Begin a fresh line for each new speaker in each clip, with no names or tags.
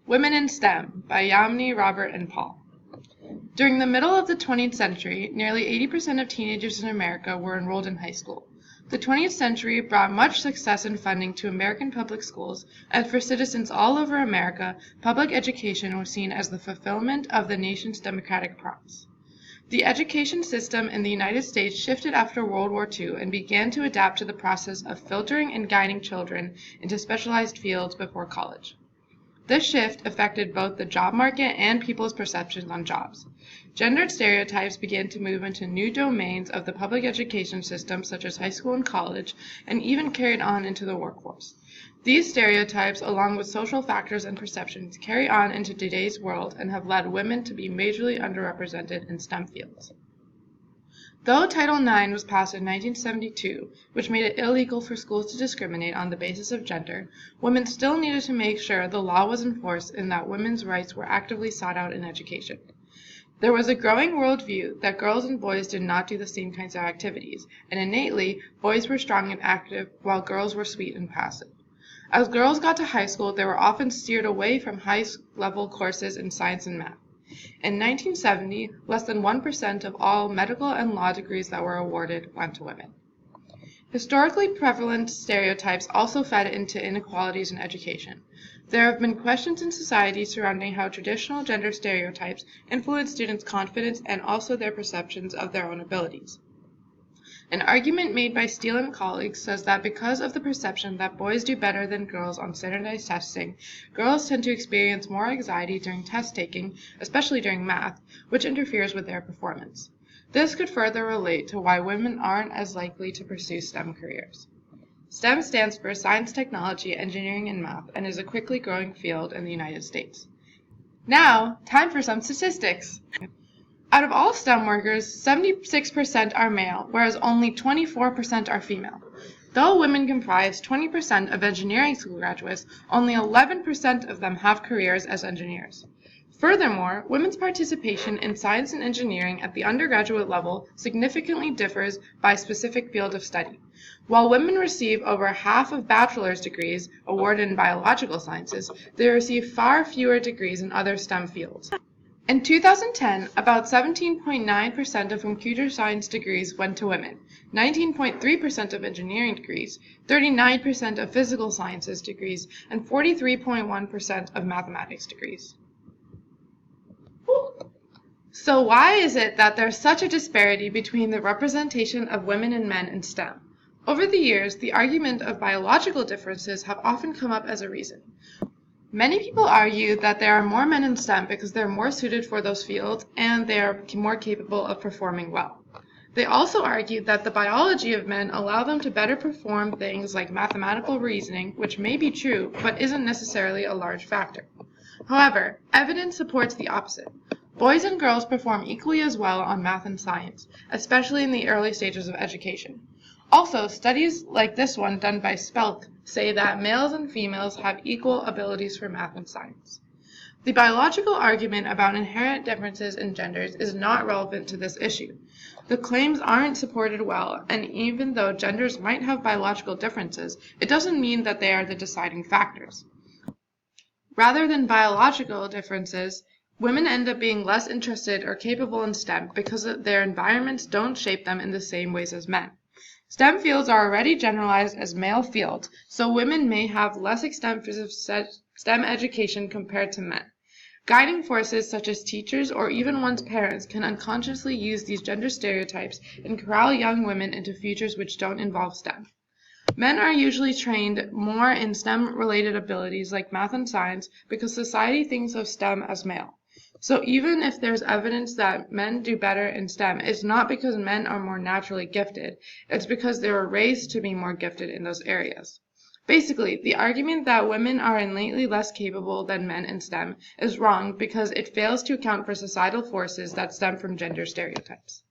Women in STEM by Yamini, Robert, and Paul. During the middle of the 20th century, nearly 80% of teenagers in America were enrolled in high school. The 20th century brought much success and funding to American public schools, and for citizens all over America, public education was seen as the fulfillment of the nation's democratic promise. The education system in the United States shifted after World War II and began to adapt to the process of filtering and guiding children into specialized fields before college. This shift affected both the job market and people's perceptions on jobs. Gendered stereotypes began to move into new domains of the public education system, such as high school and college, and even carried on into the workforce. These stereotypes, along with social factors and perceptions, carry on into today's world and have led women to be majorly underrepresented in STEM fields. Though Title IX was passed in 1972, which made it illegal for schools to discriminate on the basis of gender, women still needed to make sure the law was enforced and that women's rights were actively sought out in education. There was a growing worldview that girls and boys did not do the same kinds of activities, and innately, boys were strong and active while girls were sweet and passive. As girls got to high school, they were often steered away from high-level courses in science and math. In 1970, less than 1% of all medical and law degrees that were awarded went to women. Historically prevalent stereotypes also fed into inequalities in education. There have been questions in society surrounding how traditional gender stereotypes influence students' confidence and also their perceptions of their own abilities. An argument made by Steele and colleagues says that because of the perception that boys do better than girls on standardized testing, girls tend to experience more anxiety during test taking, especially during math, which interferes with their performance. This could further relate to why women aren't as likely to pursue STEM careers. STEM stands for Science, Technology, Engineering, and Math, and is a quickly growing field in the United States. Now, time for some statistics. Out of all STEM workers, 76% are male, whereas only 24% are female. Though women comprise 20% of engineering school graduates, only 11% of them have careers as engineers. Furthermore, women's participation in science and engineering at the undergraduate level significantly differs by specific field of study. While women receive over half of bachelor's degrees awarded in biological sciences, they receive far fewer degrees in other STEM fields. In 2010, about 17.9% of computer science degrees went to women, 19.3% of engineering degrees, 39% of physical sciences degrees, and 43.1% of mathematics degrees. So why is it that there's such a disparity between the representation of women and men in STEM? Over the years, the argument of biological differences have often come up as a reason. Many people argue that there are more men in STEM because they're more suited for those fields and they are more capable of performing well. They also argue that the biology of men allow them to better perform things like mathematical reasoning, which may be true, but isn't necessarily a large factor. However, evidence supports the opposite. Boys and girls perform equally as well on math and science, especially in the early stages of education. Also, studies like this one done by Spelk say that males and females have equal abilities for math and science. The biological argument about inherent differences in genders is not relevant to this issue. The claims aren't supported well, and even though genders might have biological differences, it doesn't mean that they are the deciding factors. Rather than biological differences, women end up being less interested or capable in STEM because their environments don't shape them in the same ways as men. STEM fields are already generalized as male fields, so women may have less extensive STEM education compared to men. Guiding forces such as teachers or even one's parents can unconsciously use these gender stereotypes and corral young women into futures which don't involve STEM. Men are usually trained more in STEM-related abilities like math and science because society thinks of STEM as male. So even if there's evidence that men do better in STEM, it's not because men are more naturally gifted, it's because they were raised to be more gifted in those areas. Basically, the argument that women are innately less capable than men in STEM is wrong because it fails to account for societal forces that stem from gender stereotypes.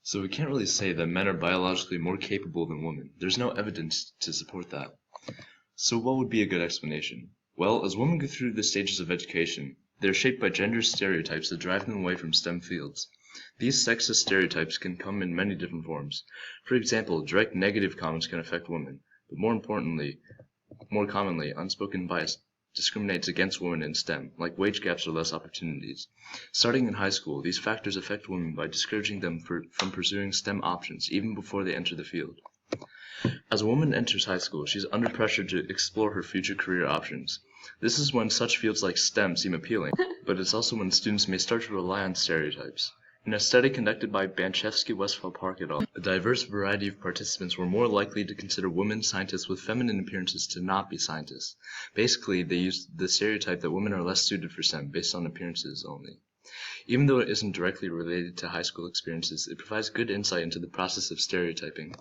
So we can't really say that men are biologically more capable than women. There's no evidence to support that. So what would be a good explanation? Well, as women go through the stages of education, they are shaped by gender stereotypes that drive them away from STEM fields. These sexist stereotypes can come in many different forms. For example, direct negative comments can affect women, but more commonly, unspoken bias discriminates against women in STEM, like wage gaps or less opportunities. Starting in high school, these factors affect women by discouraging them from pursuing STEM options even before they enter the field. As a woman enters high school, she is under pressure to explore her future career options. This is when such fields like STEM seem appealing, but it's also when students may start to rely on stereotypes. In a study conducted by Banchevsky, Westphal Park et al., a diverse variety of participants were more likely to consider women scientists with feminine appearances to not be scientists. Basically, they used the stereotype that women are less suited for STEM based on appearances only. Even though it isn't directly related to high school experiences, it provides good insight into the process of stereotyping.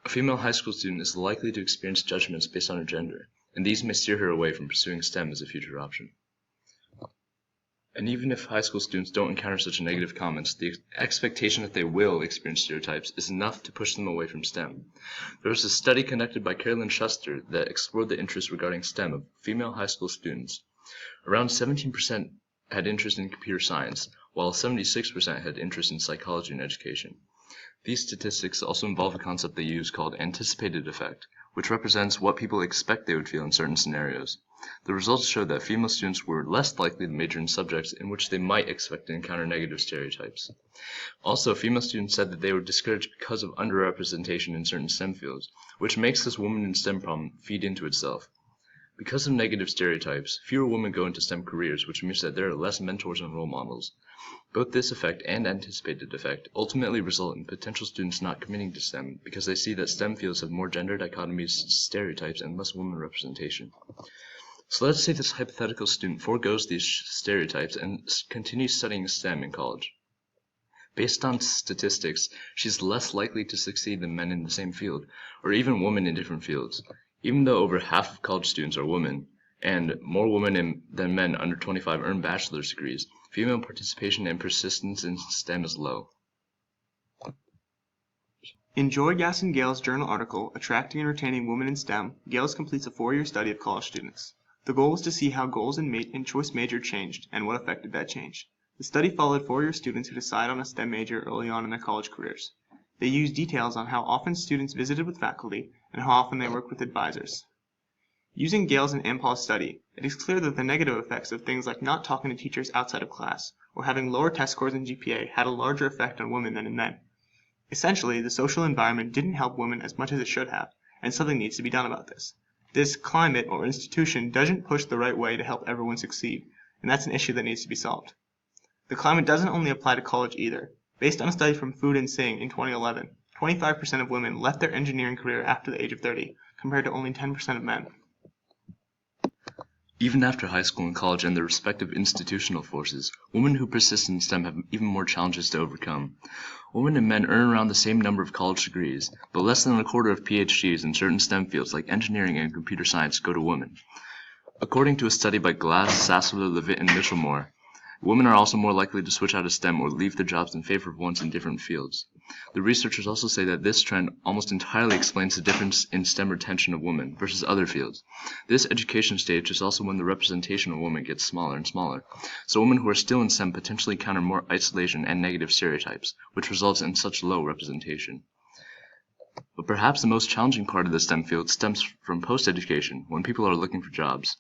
A female high school student is likely to experience judgments based on her gender, and these may steer her away from pursuing STEM as a future option. And even if high school students don't encounter such negative comments, the expectation that they will experience stereotypes is enough to push them away from STEM. There was a study conducted by Carolyn Schuster that explored the interest regarding STEM of female high school students. Around 17% had interest in computer science, while 76% had interest in psychology and education. These statistics also involve a concept they use called anticipated effect, which represents what people expect they would feel in certain scenarios. The results showed that female students were less likely to major in subjects in which they might expect to encounter negative stereotypes. Also, female students said that they were discouraged because of underrepresentation in certain STEM fields, which makes this woman in STEM problem feed into itself. Because of negative stereotypes, fewer women go into STEM careers, which means that there are less mentors and role models. Both this effect and anticipated effect ultimately result in potential students not committing to STEM because they see that STEM fields have more gender dichotomies, stereotypes, and less women representation. So let's say this hypothetical student foregoes these stereotypes and continues studying STEM in college. Based on statistics, she's less likely to succeed than men in the same field, or even women in different fields. Even though over half of college students are women, and more women than men under 25 earn bachelor's degrees, female participation and persistence in STEM is low.
In Joy Gaston Gale's journal article, Attracting and Retaining Women in STEM, Gales completes a 4-year study of college students. The goal was to see how goals and choice major changed, and what affected that change. The study followed 4-year students who decide on a STEM major early on in their college careers. They used details on how often students visited with faculty, and how often they worked with advisors. Using Gales and Ampal's study, it is clear that the negative effects of things like not talking to teachers outside of class, or having lower test scores in GPA had a larger effect on women than in men. Essentially, the social environment didn't help women as much as it should have, and something needs to be done about this. This climate or institution doesn't push the right way to help everyone succeed, and that's an issue that needs to be solved. The climate doesn't only apply to college either. Based on a study from Food and Singh in 2011, 25% of women left their engineering career after the age of 30, compared to only 10% of men.
Even after high school and college and their respective institutional forces, women who persist in STEM have even more challenges to overcome. Women and men earn around the same number of college degrees, but less than a quarter of PhDs in certain STEM fields like engineering and computer science go to women. According to a study by Glass, Sassler, Levitt, and Mitchell-Moore, women are also more likely to switch out of STEM or leave their jobs in favor of ones in different fields. The researchers also say that this trend almost entirely explains the difference in STEM retention of women versus other fields. This education stage is also when the representation of women gets smaller and smaller, so women who are still in STEM potentially encounter more isolation and negative stereotypes, which results in such low representation. But perhaps the most challenging part of the STEM field stems from post-education, when people are looking for jobs.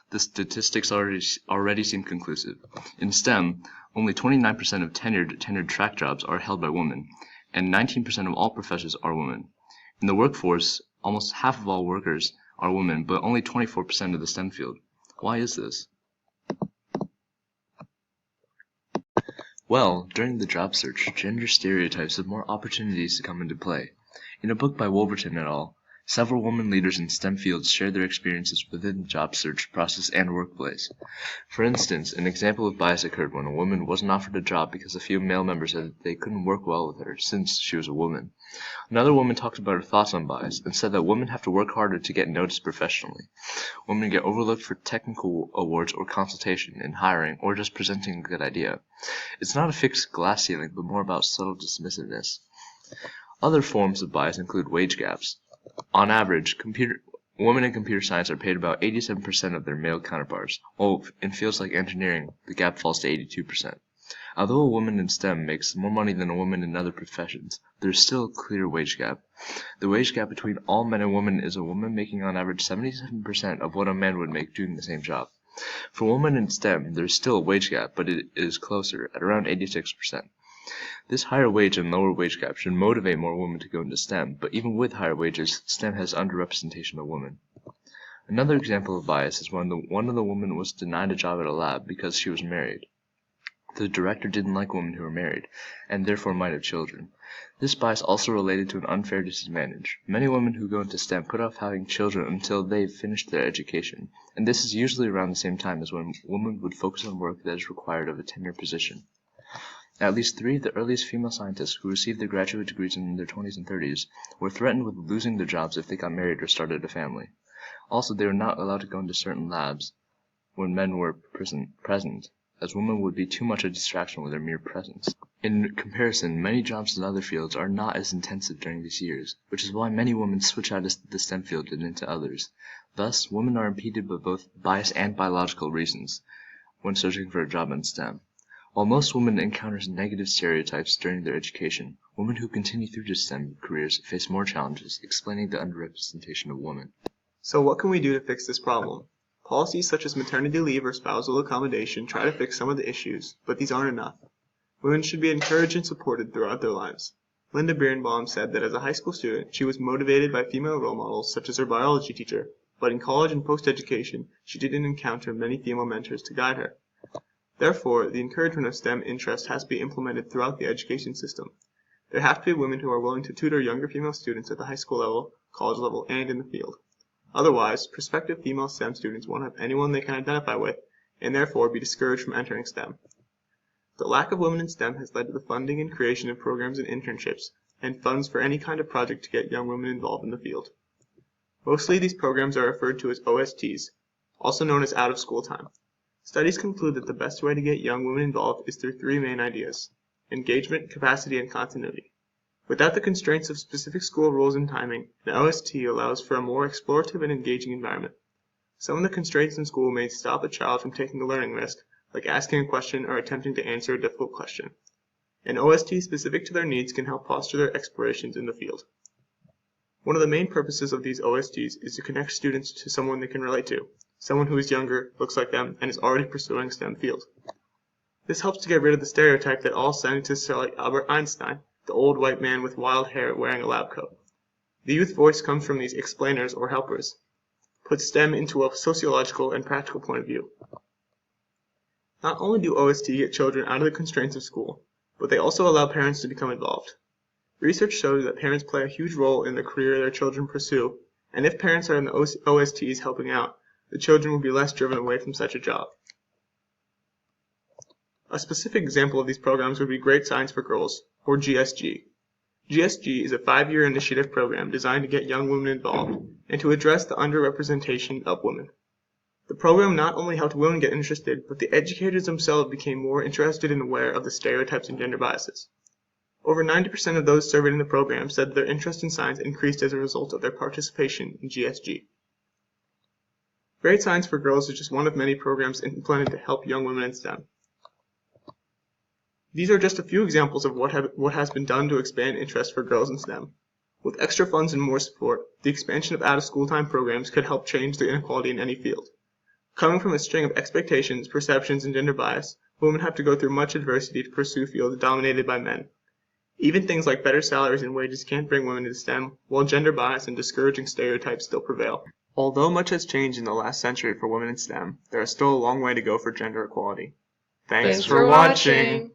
The statistics already seem conclusive. In STEM, only 29% of tenured track jobs are held by women, and 19% of all professors are women. In the workforce, almost half of all workers are women, but only 24% of the STEM field. Why is this? Well, during the job search, gender stereotypes have more opportunities to come into play. In a book by Wolverton et al., several women leaders in STEM fields shared their experiences within the job search process and workplace. For instance, an example of bias occurred when a woman wasn't offered a job because a few male members said that they couldn't work well with her since she was a woman. Another woman talked about her thoughts on bias and said that women have to work harder to get noticed professionally. Women get overlooked for technical awards or consultation in hiring or just presenting a good idea. It's not a fixed glass ceiling, but more about subtle dismissiveness. Other forms of bias include wage gaps. On average, women in computer science are paid about 87% of their male counterparts, while in fields like engineering, the gap falls to 82%. Although a woman in STEM makes more money than a woman in other professions, there is still a clear wage gap. The wage gap between all men and women is a woman making on average 77% of what a man would make doing the same job. For women in STEM, there is still a wage gap, but it is closer, at around 86%. This higher wage and lower wage gap should motivate more women to go into STEM, but even with higher wages, STEM has underrepresentation of women. Another example of bias is when one of the women was denied a job at a lab because she was married. The director didn't like women who were married, and therefore might have children. This bias also related to an unfair disadvantage. Many women who go into STEM put off having children until they've finished their education, and this is usually around the same time as when women would focus on work that is required of a tenured position. At least 3 of the earliest female scientists who received their graduate degrees in their 20s and 30s were threatened with losing their jobs if they got married or started a family. Also, they were not allowed to go into certain labs when men were present, as women would be too much a distraction with their mere presence. In comparison, many jobs in other fields are not as intensive during these years, which is why many women switch out of the STEM field and into others. Thus, women are impeded by both bias and biological reasons when searching for a job in STEM. While most women encounter negative stereotypes during their education, women who continue through their STEM careers face more challenges, explaining the underrepresentation of women.
So what can we do to fix this problem? Policies such as maternity leave or spousal accommodation try to fix some of the issues, but these aren't enough. Women should be encouraged and supported throughout their lives. Linda Birnbaum said that as a high school student, she was motivated by female role models such as her biology teacher, but in college and post-education, she didn't encounter many female mentors to guide her. Therefore, the encouragement of STEM interest has to be implemented throughout the education system. There have to be women who are willing to tutor younger female students at the high school level, college level, and in the field. Otherwise, prospective female STEM students won't have anyone they can identify with, and therefore be discouraged from entering STEM. The lack of women in STEM has led to the funding and creation of programs and internships, and funds for any kind of project to get young women involved in the field. Mostly these programs are referred to as OSTs, also known as out-of-school time. Studies conclude that the best way to get young women involved is through 3 main ideas: engagement, capacity, and continuity. Without the constraints of specific school rules and timing, an OST allows for a more explorative and engaging environment. Some of the constraints in school may stop a child from taking a learning risk, like asking a question or attempting to answer a difficult question. An OST specific to their needs can help foster their explorations in the field. One of the main purposes of these OSTs is to connect students to someone they can relate to, someone who is younger, looks like them, and is already pursuing a STEM field. This helps to get rid of the stereotype that all scientists are like Albert Einstein, the old white man with wild hair wearing a lab coat. The youth voice comes from these explainers or helpers, puts STEM into a sociological and practical point of view. Not only do OST get children out of the constraints of school, but they also allow parents to become involved. Research shows that parents play a huge role in the career their children pursue, and if parents are in the OSTs helping out, the children will be less driven away from such a job. A specific example of these programs would be Great Science for Girls, or GSG. GSG is a 5-year initiative program designed to get young women involved and to address the underrepresentation of women. The program not only helped women get interested, but the educators themselves became more interested and aware of the stereotypes and gender biases. Over 90% of those surveyed in the program said that their interest in science increased as a result of their participation in GSG. Great Science for Girls is just one of many programs implemented to help young women in STEM. These are just a few examples of what has been done to expand interest for girls in STEM. With extra funds and more support, the expansion of out-of-school time programs could help change the inequality in any field. Coming from a string of expectations, perceptions, and gender bias, women have to go through much adversity to pursue fields dominated by men. Even things like better salaries and wages can't bring women into STEM, while gender bias and discouraging stereotypes still prevail. Although much has changed in the last century for women in STEM, there is still a long way to go for gender equality. Thanks for watching!